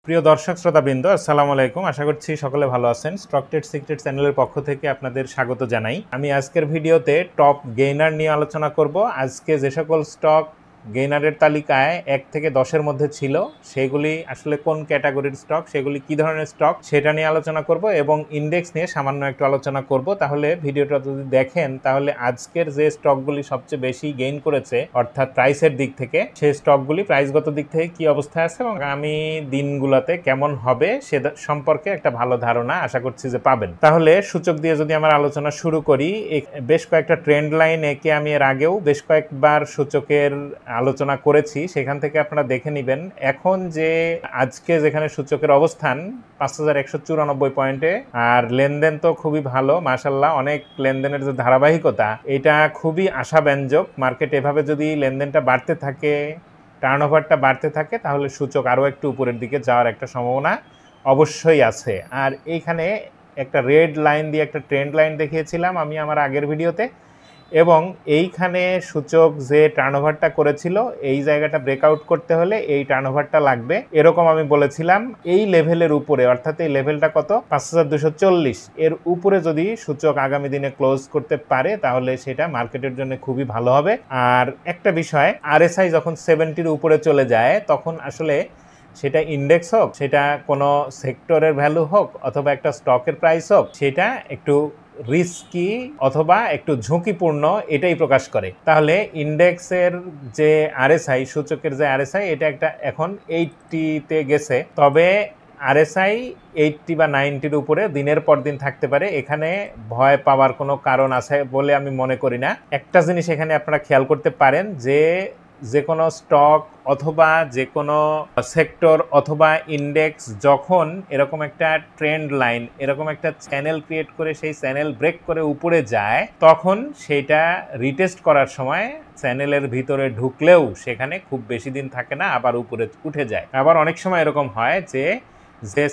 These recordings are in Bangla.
প্রিয় দর্শক শ্রোতাবৃন্দ, আসসালামু আলাইকুম। আশা করছি সকলে ভালো আছেন। স্টক ট্রেড সিক্রেট চ্যানেলের পক্ষ থেকে আপনাদের স্বাগত জানাই। আমি আজকের ভিডিওতে টপ গেইনার নিয়ে আলোচনা করব। আজকে যে সকল স্টক গেইনারের তালিকায় 1 থেকে 10-এর মধ্যে ছিল, সেগুলি আসলে কোন ক্যাটাগরির স্টক, সেগুলি কি ধরনের স্টক, সেটা নিয়ে আলোচনা করব এবং ইন্ডেক্স নিয়ে সামান্য একটু আলোচনা করব। তাহলে ভিডিওটা যদি দেখেন, তাহলে আজকের যে স্টকগুলি সবচেয়ে বেশি গেইন করেছে অর্থাৎ প্রাইসের দিক থেকে, সেই স্টকগুলি প্রাইসগত দিক থেকে কি অবস্থায় আছে এবং আগামী দিনগুলোতে কেমন হবে সে সম্পর্কে একটা ভালো ধারণা আশা করছি যে পাবেন। তাহলে সূচক দিয়ে যদি আমার আলোচনা শুরু করি, বেশ কয়েকটা ট্রেন্ড লাইন একে আমি এর আগেও বেশ কয়েকবার সূচকের আলোচনা করেছি, সেখান থেকে আপনারা দেখে নেবেন। এখন যে আজকে যেখানে সূচকের অবস্থান 5194 পয়েন্টে, আর লেনদেন তো খুবই ভালো, মাশাআল্লাহ। অনেক লেনদেনের যে ধারাবাহিকতা, এটা খুবই আশাব্যঞ্জক। মার্কেট এভাবে যদি লেনদেনটা বাড়তে থাকে, টার্নওভারটা বাড়তে থাকে, তাহলে সূচক আরও একটু উপরের দিকে যাওয়ার একটা সম্ভাবনা অবশ্যই আছে। আর এইখানে একটা রেড লাইন দিয়ে একটা ট্রেন্ড লাইন দেখিয়েছিলাম আমি আমার আগের ভিডিওতে, এবং এইখানে সূচক যে টার্নওভারটা করেছিল, এই জায়গাটা ব্রেকআউট করতে হলে এই টার্নওভারটা লাগবে, এরকম আমি বলেছিলাম। এই লেভেলের উপরে, অর্থাৎ এই লেভেলটা কত, 5240, এর উপরে যদি সূচক আগামী দিনে ক্লোজ করতে পারে, তাহলে সেটা মার্কেটের জন্য খুবই ভালো হবে। আর একটা বিষয়, আরএসআই যখন 70-র উপরে চলে যায়, তখন আসলে সেটা ইন্ডেক্স হোক, সেটা কোনো সেক্টরের ভ্যালু হোক, অথবা একটা স্টকের প্রাইস হোক, সেটা একটু রিস্কি অথবা একটু ঝুঁকিপূর্ণ, এটাই প্রকাশ করে। তাহলে ইন্ডেক্সের যে আরএসআই, সূচকের যে আরএসআই, এটা একটা এখন 80-তে গেছে, তবে আরএসআই 80 বা 90-র উপরে দিনের পর দিন থাকতে পারে। এখানে ভয় পাওয়ার কোনো কারণ আছে বলে আমি মনে করি না। একটা জিনিস এখানে আপনারা খেয়াল করতে পারেন, যে কোনো স্টক অথবা যে কোনো সেক্টর অথবা ইন্ডেক্স যখন এরকম একটা ট্রেন্ড লাইন, এরকম একটা চ্যানেল ক্রিয়েট করে সেই চ্যানেল ব্রেক করে উপরে যায়, তখন সেটা রিটেস্ট করার সময় চ্যানেলের ভিতরে ঢুকলেও সেখানে খুব বেশি দিন থাকে না, আবার উপরে উঠে যায়। আবার অনেক সময় এরকম হয় যে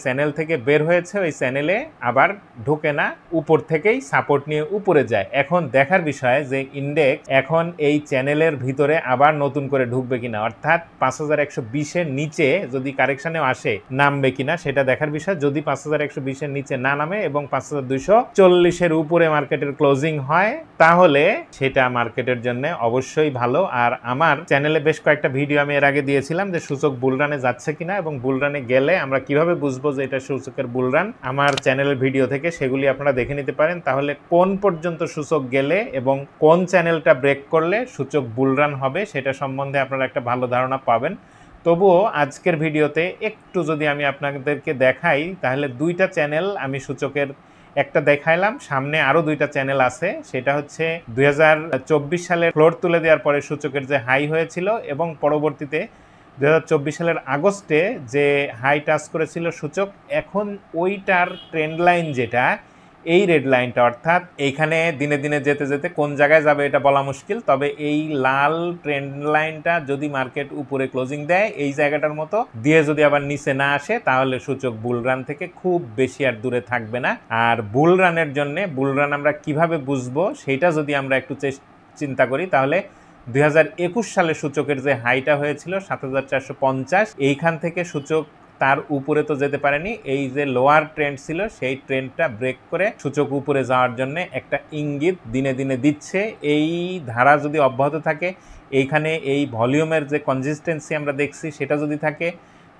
চ্যানেল থেকে বের হয়েছে, ওই চ্যানেলে আবার ঢুকে না, উপর থেকেই সাপোর্ট নিয়ে উপরে যায়। এখন দেখার বিষয় যে ইন্ডেক্স এখন এই চ্যানেলের ভিতরে আবার নতুন করে ঢুকবে কিনা, অর্থাৎ 5120-এর নিচে যদি কারেকশনেও আসে, নামবে কিনা সেটা দেখার বিষয়। যদি 5120-এর নিচে না নামে এবং 5240-এর উপরে মার্কেটের ক্লোজিং হয়, তাহলে সেটা মার্কেটের জন্য অবশ্যই ভালো। আর আমার চ্যানেলে বেশ কয়েকটা ভিডিও আমি এর আগে দিয়েছিলাম যে সূচক বুলরানে যাচ্ছে কিনা, এবং বুলরানে গেলে আমরা কিভাবে বুঝবো যে এটা সূচকের বুলরান, আমার চ্যানেলের ভিডিও থেকে সেগুলি আপনারা দেখে নিতে পারেন। তাহলে কোন পর্যন্ত সূচক গেলে এবং কোন চ্যানেলটা ব্রেক করলে সূচক বুলরান হবে, সেটা সম্বন্ধে আপনারা একটা ভালো ধারণা পাবেন। তবুও আজকের ভিডিওতে একটু যদি আমি আপনাদেরকে দেখাই, তাহলে দুইটা চ্যানেল আমি সূচকের একটা দেখাইলাম, সামনে আরও দুইটা চ্যানেল আছে। সেটা হচ্ছে 2024 সালের ফ্লোর তুলে দেওয়ার পরে সূচকের যে হাই হয়েছিল, এবং পরবর্তীতে 2024 সালের আগস্টে যে হাই টাচ করেছিল সূচক, এখন ওইটার ট্রেন্ড লাইন যেটা, এই রেড লাইনটা, অর্থাৎ এইখানে দিনে দিনে যেতে যেতে কোন জায়গায় যাবে এটা বলা মুশকিল, তবে এই লাল ট্রেন্ড লাইনটা যদি মার্কেট উপরে ক্লোজিং দেয় এই জায়গাটার মতো দিয়ে, যদি আবার নিচে না আসে, তাহলে সূচক বুলরান থেকে খুব বেশি আর দূরে থাকবে না। আর বুলরানের জন্য, বুলরান আমরা কিভাবে বুঝবো সেইটা যদি আমরা একটু চিন্তা করি, তাহলে 2021 সালে সূচকের যে হাইটা হয়েছিল 7450, এইখান থেকে সূচক তার উপরে তো যেতে পারেনি, এই যে লোয়ার ট্রেন্ড ছিল সেই ট্রেন্ডটা ব্রেক করে সূচক উপরে যাওয়ার জন্য একটা ইঙ্গিত দিনে দিনে দিচ্ছে। এই ধারা যদি অব্যাহত থাকে, এইখানে এই ভলিউমের যে কনসিস্টেন্সি আমরা দেখছি সেটা যদি থাকে,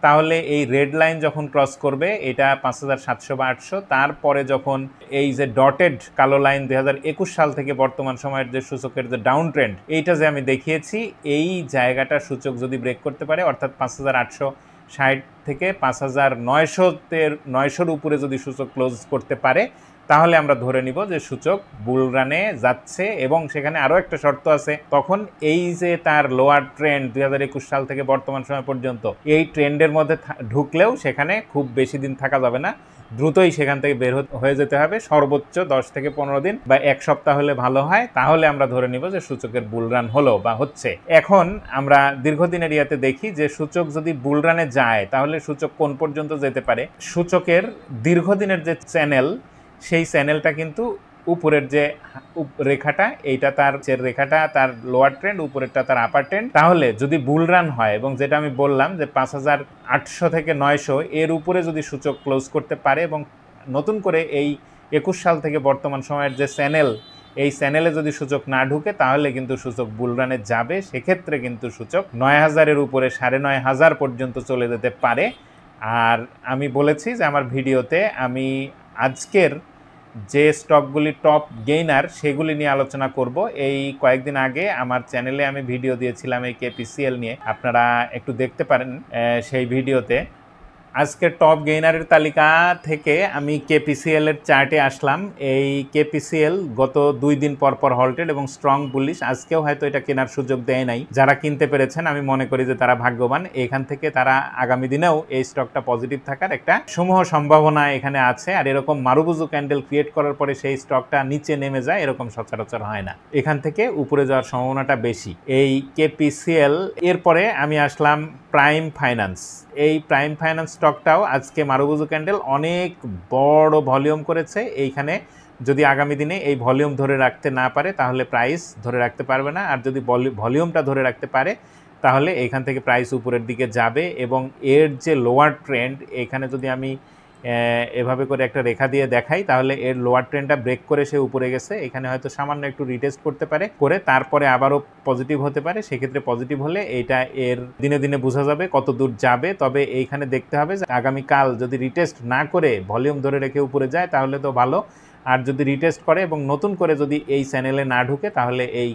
তাহলে এই রেড লাইন যখন ক্রস করবে, এটা 5700 বা 800, তারপরে যখন এই যে ডটেড কালো লাইন 2021 সাল থেকে বর্তমান সময়ের যে সূচকের যে ডাউন ট্রেন্ড, এইটা যে আমি দেখিয়েছি, এই জায়গাটা সূচক যদি ব্রেক করতে পারে, অর্থাৎ 5860 থেকে 5900-এর উপরে যদি সূচক ক্লোজ করতে পারে, তাহলে আমরা ধরে নিব যে সূচক বুলরানে যাচ্ছে। এবং সেখানে আরও একটা শর্ত আছে, তখন এই যে তার লোয়ার ট্রেন্ড 2021 সাল থেকে বর্তমান সময় পর্যন্ত, এই ট্রেন্ডের মধ্যে ঢুকলেও সেখানে খুব বেশি দিন থাকা যাবে না, দ্রুতই সেখান থেকে বের হয়ে যেতে হবে। সর্বোচ্চ 10 থেকে 15 দিন বা এক সপ্তাহ হলে ভালো হয়, তাহলে আমরা ধরে নিব যে সূচকের বুলরান হলো বা হচ্ছে। এখন আমরা দীর্ঘদিনের ইয়াতে দেখি যে সূচক যদি বুলরানে যায়, তাহলে সূচক কোন পর্যন্ত যেতে পারে। সূচকের দীর্ঘদিনের যে চ্যানেল, সেই চ্যানেলটা কিন্তু উপরের যে রেখাটা এইটা তার যে রেখাটা তার লোয়ার ট্রেন্ড, উপরেরটা তার আপার ট্রেন্ড। তাহলে যদি বুল রান হয় এবং যেটা আমি বললাম যে 5800 থেকে 900 এর উপরে যদি সূচক ক্লোজ করতে পারে এবং নতুন করে এই 21 সাল থেকে বর্তমান সময়ের যে চ্যানেল, এই চ্যানেলে যদি সূচক না ঢুকে তাহলে কিন্তু সূচক বুলরানে যাবে। সেক্ষেত্রে কিন্তু সূচক 9000-এর উপরে 9500 পর্যন্ত চলে যেতে পারে। আর আমি বলেছি যে আমার ভিডিওতে আমি আজকের যে স্টকগুলি টপ গেইনার সেগুলি নিয়ে আলোচনা করব। এই কয়েকদিন আগে আমার চ্যানেলে আমি ভিডিও দিয়েছিলাম এই কেপিসিএল নিয়ে, আপনারা একটু দেখতে পারেন সেই ভিডিওতে। আজকে টপ গেইনারের তালিকা থেকে আমি কেপিসিএল এর চার্টে আসলাম। এই কেপিসিএল গত 2 দিন পর পর হল্টেড এবং স্ট্রং বুলিশ। আজকেও হয়তো এটা কেনার সুযোগ দেয় নাই। যারা কিনতে পেরেছেন আমি মনে করি যে তারা ভাগ্যবান। এখান থেকে তারা আগামী দিনেও এই স্টকটা পজিটিভ থাকার একটা সমূহ সম্ভাবনা এখানে আছে। আর এরকম মারুবুজু ক্যান্ডেল ক্রিয়েট করার পরে সেই স্টকটা নিচে নেমে যায়, এরকম সচরাচর হয় না। এখান থেকে উপরে যাওয়ার সম্ভাবনাটা বেশি এই কেপিসিএল। এরপরে আমি আসলাম প্রাইম ফাইন্যান্স। এই প্রাইম ফাইন্যান্স স্টকটাও আজকে মারুবুজু ক্যান্ডেল অনেক বড় ভলিউম করেছে। এইখানে যদি আগামী দিনে এই ভলিউম ধরে রাখতে না পারে তাহলে প্রাইস ধরে রাখতে পারবে না। আর যদি ভলিউমটা ধরে রাখতে পারে তাহলে এখান থেকে প্রাইস উপরের দিকে যাবে। এবং এর যে লোয়ার ট্রেন্ড, এখানে যদি আমি এভাবে করে একটা রেখা দিয়ে দেখাই তাহলে এর লোয়ার ট্রেন্ডটা ব্রেক করে সে উপরে গেছে। এখানে হয়তো সামান্য একটু রিটেস্ট করতে পারে, করে তারপরে আবারও পজিটিভ হতে পারে। সেক্ষেত্রে পজিটিভ হলে এইটা এর দিনে দিনে বোঝা যাবে কত দূর যাবে। তবে এইখানে দেখতে হবে যে আগামীকাল যদি রিটেস্ট না করে ভলিউম ধরে রেখে উপরে যায় তাহলে তো ভালো। আর যদি রিটেস্ট করে এবং নতুন করে যদি এই চ্যানেলে না ঢুকে তাহলে এই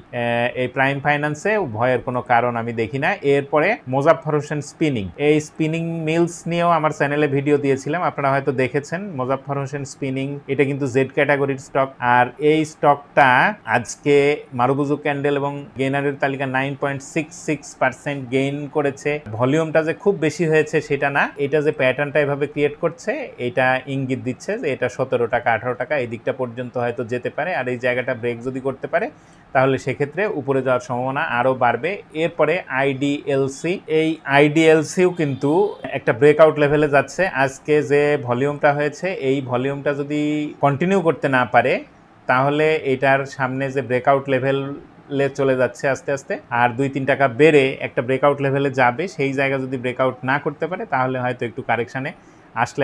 প্রাইম ফাইন্যান্সে ভয়ের কোনো কারণ আমি দেখি না। এরপরে মোজাফফর হোসেন স্পিনিং। এই স্পিনিং মিলস নিয়েও আমার চ্যানেলে ভিডিও দিয়েছিলাম, আপনারা হয়তো দেখেছেন। মোজাফফর হোসেন স্পিনিং এটা কিন্তু জেড ক্যাটাগরির স্টক। আর এই স্টকটা আজকে মারুবুজু ক্যান্ডেল এবং গেইনারের তালিকা 9.66% গেইন করেছে। ভলিউমটা যে খুব বেশি হয়েছে সেটা না, এটা যে প্যাটার্নটা এভাবে ক্রিয়েট করছে এটা ইঙ্গিত দিচ্ছে যে এটা 17 টাকা 18 টাকা এই দিকটা পর্যন্ত হয়তো যেতে পারে। আর এই জায়গাটা ব্রেক যদি করতে পারে তাহলে সেক্ষেত্রে উপরে যাওয়ার সম্ভাবনা আরও বাড়বে। এরপরে আইডিএলসি। এই আইডিএলসিও কিন্তু একটা ব্রেকআউট লেভেলে যাচ্ছে। আজকে যে ভলিউমটা হয়েছে এই ভলিউমটা যদি কন্টিনিউ করতে না পারে তাহলে এটার সামনে যে ব্রেকআউট লেভেল চলে যাচ্ছে আস্তে আস্তে, আর 2-3 টাকা বেড়ে একটা ব্রেকআউট লেভেলে যাবে। সেই জায়গা যদি ব্রেকআউট না করতে পারে তাহলে হয়তো একটু কারেকশানে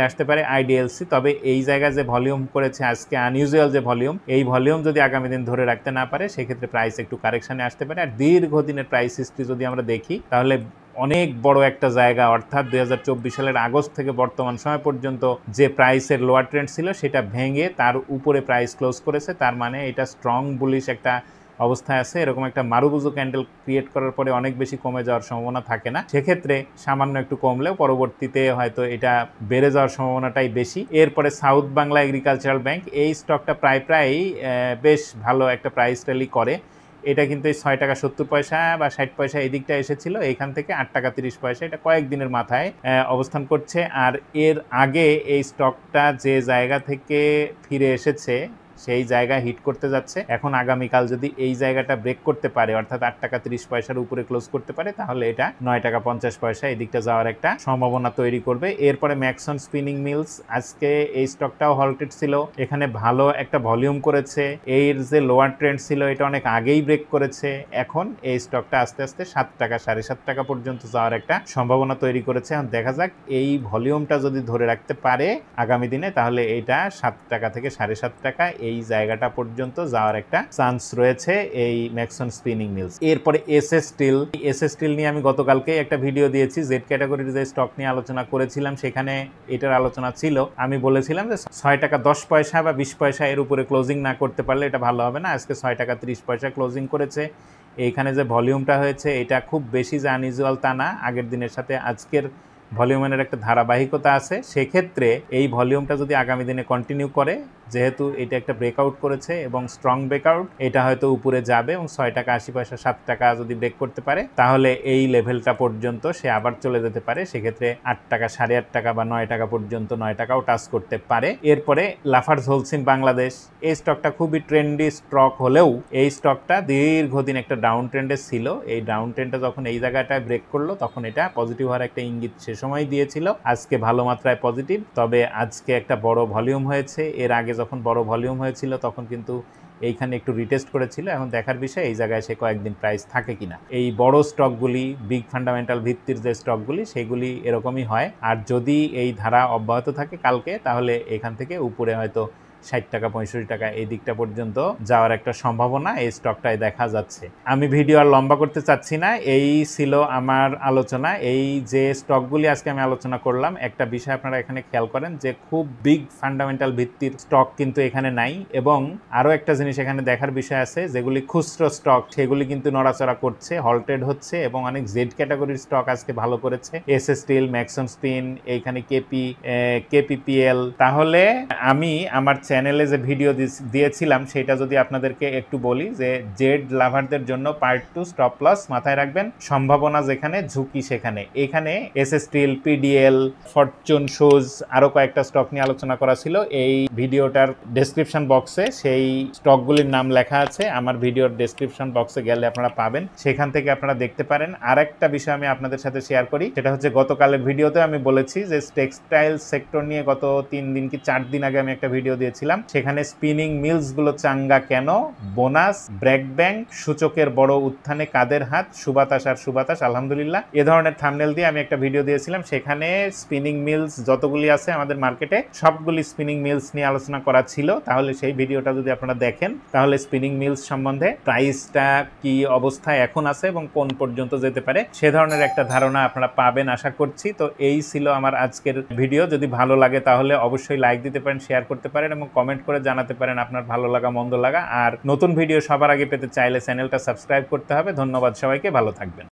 আসতে পারে আইডিএলসি। তবে এই জায়গায় যে ভলিউম করেছে আজকে, আনইউজুয়াল যে ভলিউম, এই ভলিউম যদি আগামী দিন ধরে রাখতে না পারে সেক্ষেত্রে প্রাইস একটু কারেকশানে আসতে পারে। আর দীর্ঘদিনের প্রাইস হিস্ট্রি যদি আমরা দেখি তাহলে অনেক বড় একটা জায়গা, অর্থাৎ 2024 সালের আগস্ট থেকে বর্তমান সময় পর্যন্ত যে প্রাইসের লোয়ার ট্রেন্ড ছিল সেটা ভেঙে তার উপরে প্রাইস ক্লোজ করেছে। তার মানে এটা স্ট্রং বুলিশ একটা অবস্থায় আছে। এরকম একটা মারুবুজু ক্যান্ডেল ক্রিয়েট করার পরে অনেক বেশি কমে যাওয়ার সম্ভাবনা থাকে না। সেক্ষেত্রে সামান্য একটু কমলেও পরবর্তীতে হয়তো এটা বেড়ে যাওয়ার সম্ভাবনাটাই বেশি। এরপরে সাউথ বাংলা এগ্রিকালচারাল ব্যাংক। এই স্টকটা প্রায় বেশ ভালো একটা প্রাইস র্যালি করে। এটা কিন্তু এই 6 টাকা 70 পয়সা বা 60 পয়সা এই দিকটা এসেছিল, এইখান থেকে 8 টাকা 30 পয়সা এটা কয়েকদিনের মাথায় অবস্থান করছে। আর এর আগে এই স্টকটা যে জায়গা থেকে ফিরে এসেছে সেই জায়গা হিট করতে যাচ্ছে। এখন আগামীকাল যদি এই জায়গাটা ব্রেক করতে পারে, অর্থাৎ 8 টাকা 30 পয়সার উপরে ক্লোজ করতে পারে, তাহলে এটা 9 টাকা 50 পয়সা এই দিকটা যাওয়ার একটা সম্ভাবনা তৈরি করবে। এরপরে ম্যাক্সন স্পিনিং মিলস। আজকে এই স্টকটাও হল্টেড ছিল, এখানে ভালো একটা ভলিউম করেছে। এর যে লোয়ার ট্রেন্ড ছিল এটা অনেক আগেই ব্রেক করেছে। এখন এই স্টকটা আস্তে আস্তে 7 টাকা 7.5 টাকা পর্যন্ত যাওয়ার একটা সম্ভাবনা তৈরি করেছে। এখন দেখা যাক এই ভলিউমটা যদি ধরে রাখতে পারে আগামী দিনে তাহলে এটা 7 টাকা থেকে 7.5 টাকা এই জায়গাটা পর্যন্ত যাওয়ার একটা চান্স রয়েছে এই ম্যাক্সন স্পিনিং মিলস। এরপরে এসএস স্টিল। এসএস স্টিল নিয়ে আমি গতকালকে একটা ভিডিও দিয়েছি, জেড ক্যাটাগরির যে স্টক নিয়ে আলোচনা করেছিলাম সেখানে এটার আলোচনা ছিল। আমি বলেছিলাম যে 6 টাকা 10 পয়সা বা 20 পয়সা এর উপরে ক্লোজিং না করতে পারলে এটা ভালো হবে না। আজকে 6 টাকা 30 পয়সা ক্লোজিং করেছে। এইখানে যে ভলিউমটা হয়েছে এটা খুব বেশি যে আনইউজুয়াল তা না, আগের দিনের সাথে আজকের ভলিউমের একটা ধারাবাহিকতা আছে। সেক্ষেত্রে এই ভলিউমটা যদি আগামী দিনে কন্টিনিউ করে, যেহেতু এটা একটা ব্রেকআউট করেছে এবং স্ট্রং ব্রেকআউট, এটা হয়তো উপরে যাবে এবং 6 টাকা 80 পয়সা 7 টাকা যদি ব্রেক করতে পারে তাহলে এই লেভেলটা পর্যন্ত সে আবার চলে যেতে পারে। সেক্ষেত্রে 8 টাকা 8.5 টাকা বা 9 টাকা পর্যন্ত 9 টাকাও টাচ করতে পারে। এরপরে লাফার্জ হোলসিম বাংলাদেশ। এই স্টকটা খুবই ট্রেন্ডি স্টক হলেও এই স্টকটা দীর্ঘদিন একটা ডাউন ট্রেন্ডে ছিল। এই ডাউন ট্রেন্ডটা যখন এই জায়গাটায় ব্রেক করলো তখন এটা পজিটিভ হওয়ার একটা ইঙ্গিত শেষ সবসময় দিয়েছিল, আজকে ভালো মাত্রায় পজিটিভ। তবে আজকে একটা বড় ভলিউম হয়েছে, এর আগে যখন বড় ভলিউম হয়েছিল তখন কিন্তু এইখানে একটু রিটেস্ট করেছিল। এখন দেখার বিষয় এই জায়গায় সে কয়েকদিন প্রাইস থাকে কিনা। এই বড় স্টকগুলি, বিগ ফান্ডামেন্টাল ভিত্তির যে স্টকগুলি, সেগুলি এরকমই হয়। আর যদি এই ধারা অব্যাহত থাকে কালকে, তাহলে এখান থেকে উপরে হয়তো 60 টাকা 65 টাকা এই দিকটা পর্যন্ত যাওয়ার একটা সম্ভাবনা এই স্টকটায় দেখা যাচ্ছে। আমি ভিডিও আর লম্বা করতে চাচ্ছি না, এই ছিল আমার আলোচনা। এই যে স্টকগুলি আজকে আমি আলোচনা করলাম, একটা বিষয় আপনারা এখানে খেয়াল করেন যে খুব বিগ ফান্ডামেন্টাল ভিত্তির স্টক কিন্তু এখানে নাই। এবং আরও একটা জিনিস এখানে দেখার বিষয় আছে, যেগুলি খুচরো স্টক সেগুলি কিন্তু নড়াচড়া করছে, হল্টেড হচ্ছে, এবং অনেক জেড ক্যাটাগরির স্টক আজকে ভালো করেছে। এসএস স্টিল, ম্যাক্সন স্পিন, এইখানে কেপিপিএল। তাহলে আমি আমার চ্যানেলে যে ভিডিও দিয়েছিলাম সেটা যদি আপনাদেরকে একটু বলি, যে জেড লাভারদের জন্য পার্ট 2 স্টপ লস মাথায় রাখবেন, সম্ভাবনা যেখানে ঝুঁকি সেখানে। এখানে SS still, PDL, Fortune shoes, আরো কয়েকটা স্টক নিয়ে আলোচনা করা ছিল। এই ভিডিওটার ডেসক্রিপশন বক্সে সেই স্টকগুলির নাম লেখা আছে, আমার ভিডিওর ডেসক্রিপশন বক্সে গেলে আপনারা পাবেন, সেখান থেকে আপনারা দেখতে পারেন। আর একটা বিষয় আমি আপনাদের সাথে শেয়ার করি, সেটা হচ্ছে গতকালের ভিডিওতে আমি বলেছি যে টেক্সটাইল সেক্টর নিয়ে গত 3 দিন কি 4 দিন আগে আমি একটা ভিডিও দিয়েছিলাম, সেখানে স্পিনিং মিলস গুলো চাঙ্গা কেন, বোনাস, ব্রেক ব্যাংক, সূচকের বড় উত্থানে কাদের হাত, সুবাতাস আর সুবাতাস আলহামদুলিল্লাহ, এ ধরনের থাম্বনেল দিয়ে আমি একটা ভিডিও দিয়েছিলাম। সেখানে স্পিনিং মিলস যতগুলি আছে আমাদের মার্কেটে সবগুলি স্পিনিং মিলস নিয়ে আলোচনা করা ছিল। তাহলে সেই ভিডিওটা যদি আপনারা দেখেন, তাহলে স্পিনিং মিলস সম্বন্ধে প্রাইসটা কি অবস্থায় এখন আছে এবং কোন পর্যন্ত যেতে পারে সে ধরনের একটা ধারণা আপনারা পাবেন আশা করছি। তো এই ছিল আমার আজকের ভিডিও। যদি ভালো লাগে তাহলে অবশ্যই লাইক দিতে পারেন, শেয়ার করতে পারেন এবং কমেন্ট করে জানাতে পারেন আপনার ভালো লাগা মন্দ লাগা। আর নতুন ভিডিও সবার আগে পেতে চাইলে চ্যানেলটা সাবস্ক্রাইব করতে হবে। ধন্যবাদ সবাইকে, ভালো থাকবেন।